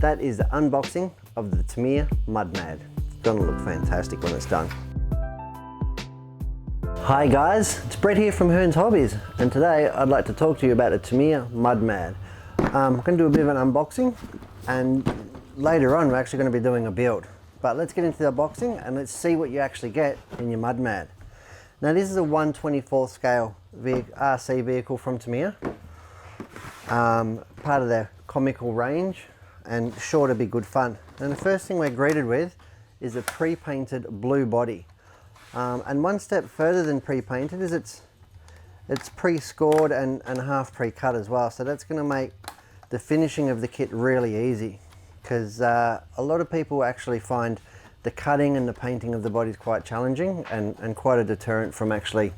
that is the unboxing of the Tamiya MudMad. It's gonna look fantastic when it's done. Hi guys, it's Brett here from Hearns Hobbies, and today I'd like to talk to you about a Tamiya MudMad. I'm going to do a bit of an unboxing, and later on we're actually going to be doing a build. But let's get into the unboxing and let's see what you actually get in your MudMad. Now this is a 1/24 scale RC vehicle from Tamiya, part of their comical range, and sure to be good fun. And the first thing we're greeted with is a pre-painted blue body. And one step further than pre-painted is it's pre-scored and half pre-cut as well. So that's going to make the finishing of the kit really easy, because a lot of people actually find the cutting and the painting of the bodies quite challenging and quite a deterrent from actually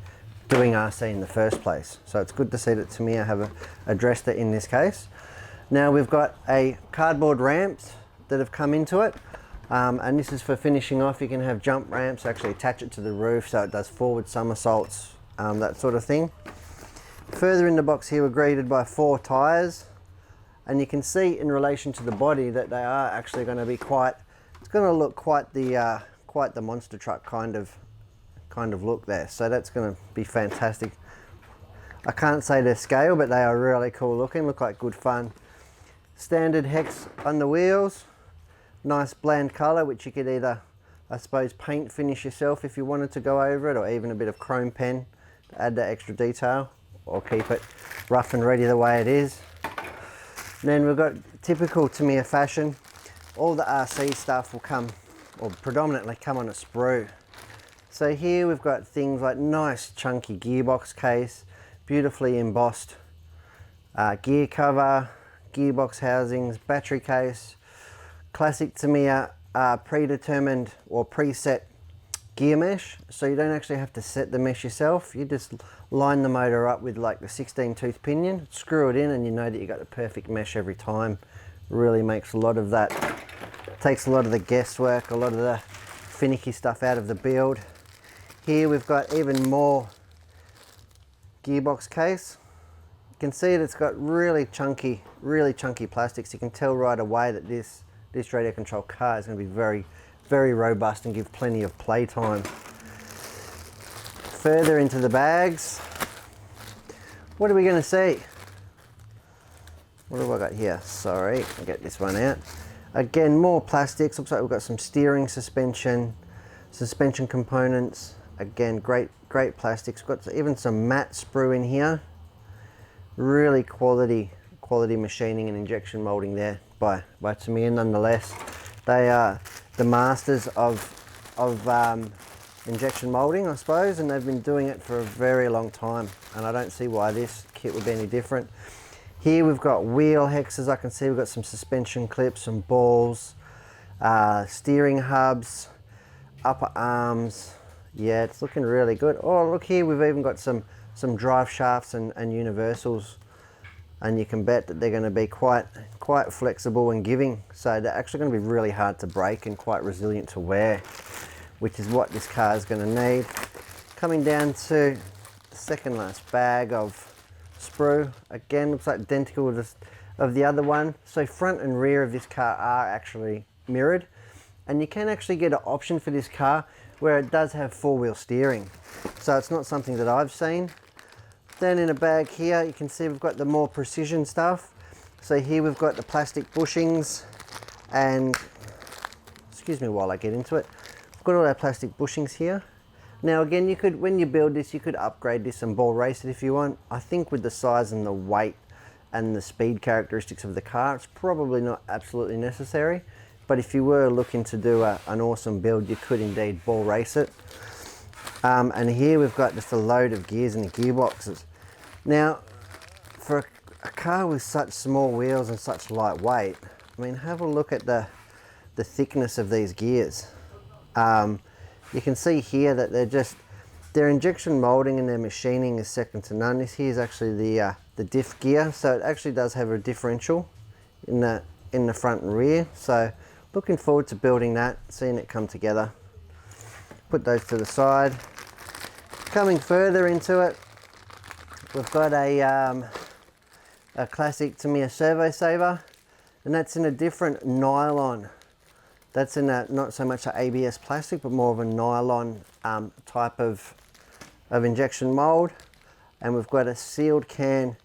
doing RC in the first place. So it's good to see that Tamiya have addressed it in this case. Now we've got a cardboard ramps that have come into it, and this is for finishing off. You can have jump ramps, actually attach it to the roof so it does forward somersaults, that sort of thing. Further in the box here we're greeted by 4 tyres, and you can see in relation to the body that they are actually going to be it's going to look quite the monster truck kind of look there. So that's going to be fantastic. I can't say their scale, but they are really cool looking, look like good fun. Standard hex on the wheels, nice bland colour, which you could either, I suppose, paint finish yourself if you wanted to go over it, or even a bit of chrome pen to add that extra detail, or keep it rough and ready the way it is. And then we've got typical Tamiya fashion, all the RC stuff will come, or predominantly come on a sprue. So here we've got things like nice chunky gearbox case, beautifully embossed gear cover, gearbox housings, battery case, classic Tamiya predetermined or preset gear mesh, so you don't actually have to set the mesh yourself. You just line the motor up with like the 16 tooth pinion, screw it in, and you know that you got the perfect mesh every time. Really makes a lot of that, takes a lot of the guesswork, a lot of the finicky stuff out of the build. Here we've got even more gearbox case. You can see that it's got really chunky plastics. You can tell right away that this radio control car is going to be very, very robust and give plenty of play time. Further into the bags, what are we going to see? What have I got here? Sorry, I'll get this one out. Again, more plastics. Looks like we've got some steering suspension components. Again, great plastics. Got even some matte sprue in here. Really quality machining and injection molding there by Tamiya. Nonetheless, they are the masters of injection molding, I suppose, and they've been doing it for a very long time, and I don't see why this kit would be any different. Here we've got wheel hexes. I can see we've got some suspension clips, some balls, steering hubs, upper arms. Yeah, it's looking really good. Oh, look here, we've even got some drive shafts and universals, and you can bet that they're going to be quite flexible and giving. So they're actually going to be really hard to break and quite resilient to wear, which is what this car is going to need. Coming down to the second last bag of sprue. Again, looks like identical of the other one. So front and rear of this car are actually mirrored, and you can actually get an option for this car where it does have 4-wheel steering. So it's not something that I've seen. Then in a bag here, you can see we've got the more precision stuff. So here we've got the plastic bushings, and excuse me while I get into it. We've got all our plastic bushings here. Now again, you could, when you build this, you could upgrade this and ball race it if you want. I think with the size and the weight and the speed characteristics of the car, it's probably not absolutely necessary. But if you were looking to do an awesome build, you could indeed ball race it. And here we've got just a load of gears in the gearboxes. Now, for a car with such small wheels and such light weight, I mean, have a look at the thickness of these gears. You can see here that their injection molding and their machining is second to none. This here is actually the diff gear, so it actually does have a differential in the front and rear. So looking forward to building that, seeing it come together. Put those to the side. Coming further into it, we've got a classic Tamiya servo saver. and that's in a different nylon. That's in a, not so much an ABS plastic, but more of a nylon type of injection mold. And we've got a sealed can,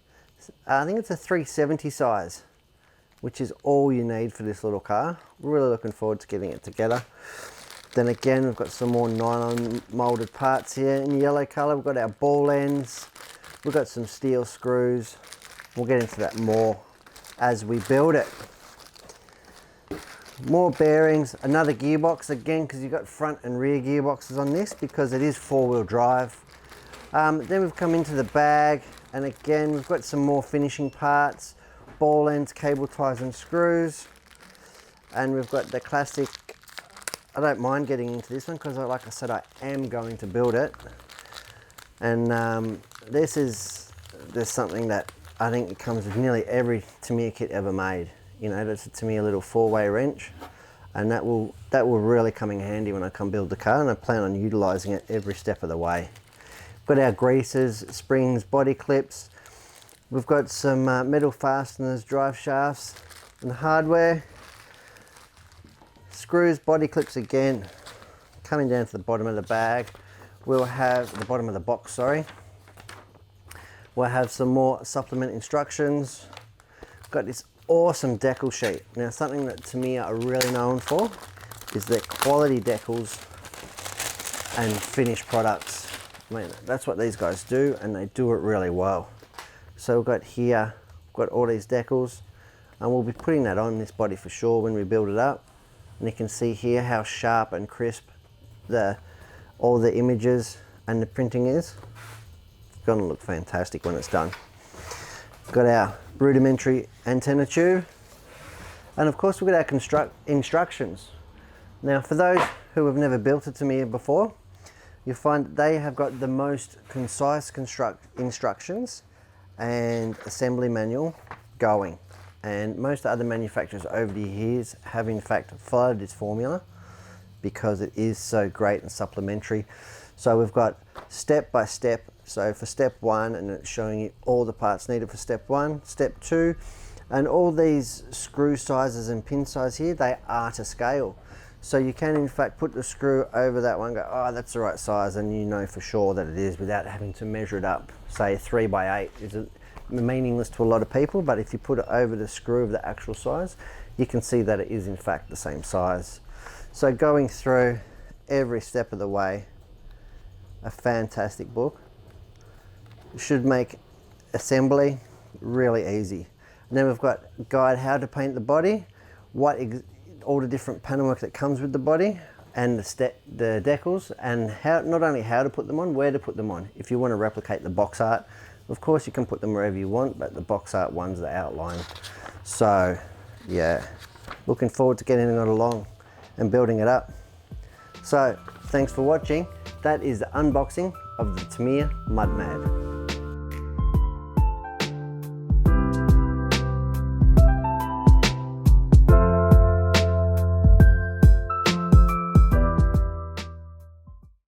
I think it's a 370 size, which is all you need for this little car. Really looking forward to getting it together. Then again, we've got some more nylon molded parts here in yellow color. We've got our ball ends. We've got some steel screws. We'll get into that more as we build it. More bearings, another gearbox again, because you've got front and rear gearboxes on this because it is 4-wheel drive. Then we've come into the bag, and again we've got some more finishing parts, ball ends, cable ties and screws. And we've got the classic, I don't mind getting into this one because like I said, I am going to build it. And there's something that I think it comes with nearly every Tamiya kit ever made. You know, that's a Tamiya little 4-way wrench, and that will really come in handy when I come build the car, and I plan on utilising it every step of the way. We've got our greases, springs, body clips. We've got some metal fasteners, drive shafts, and hardware. Screws, body clips again. Coming down to the bottom of the bag, we'll have the bottom of the box, sorry. We'll have some more supplement instructions. Got this awesome decal sheet. Now, something that Tamiya are really known for is their quality decals and finished products. I mean, that's what these guys do, and they do it really well. So we've got here, we've got all these decals, and we'll be putting that on this body for sure when we build it up. And you can see here how sharp and crisp all the images and the printing is. It's gonna look fantastic when it's done. Got our rudimentary antenna tube, and of course we've got our instructions. Now, for those who have never built a Tamiya before, you'll find that they have got the most concise instructions and assembly manual going. And most other manufacturers over the years have in fact followed this formula because it is so great and supplementary. So we've got step by step. So for step 1, and it's showing you all the parts needed for step 1, step 2, and all these screw sizes and pin size here, they are to scale. So you can in fact put the screw over that one, go, oh, that's the right size, and you know for sure that it is without having to measure it up. Say 3 by 8 is meaningless to a lot of people, but if you put it over the screw of the actual size, you can see that it is in fact the same size. So going through every step of the way, a fantastic book. It should make assembly really easy. And then we've got a guide how to paint the body, all the different panel work that comes with the body, and the decals, and how, not only how to put them on, where to put them on. If you want to replicate the box art, of course you can put them wherever you want, but the box art ones are outlined. So yeah, looking forward to getting it along and building it up. So thanks for watching. That is the unboxing of the Tamiya MudMad.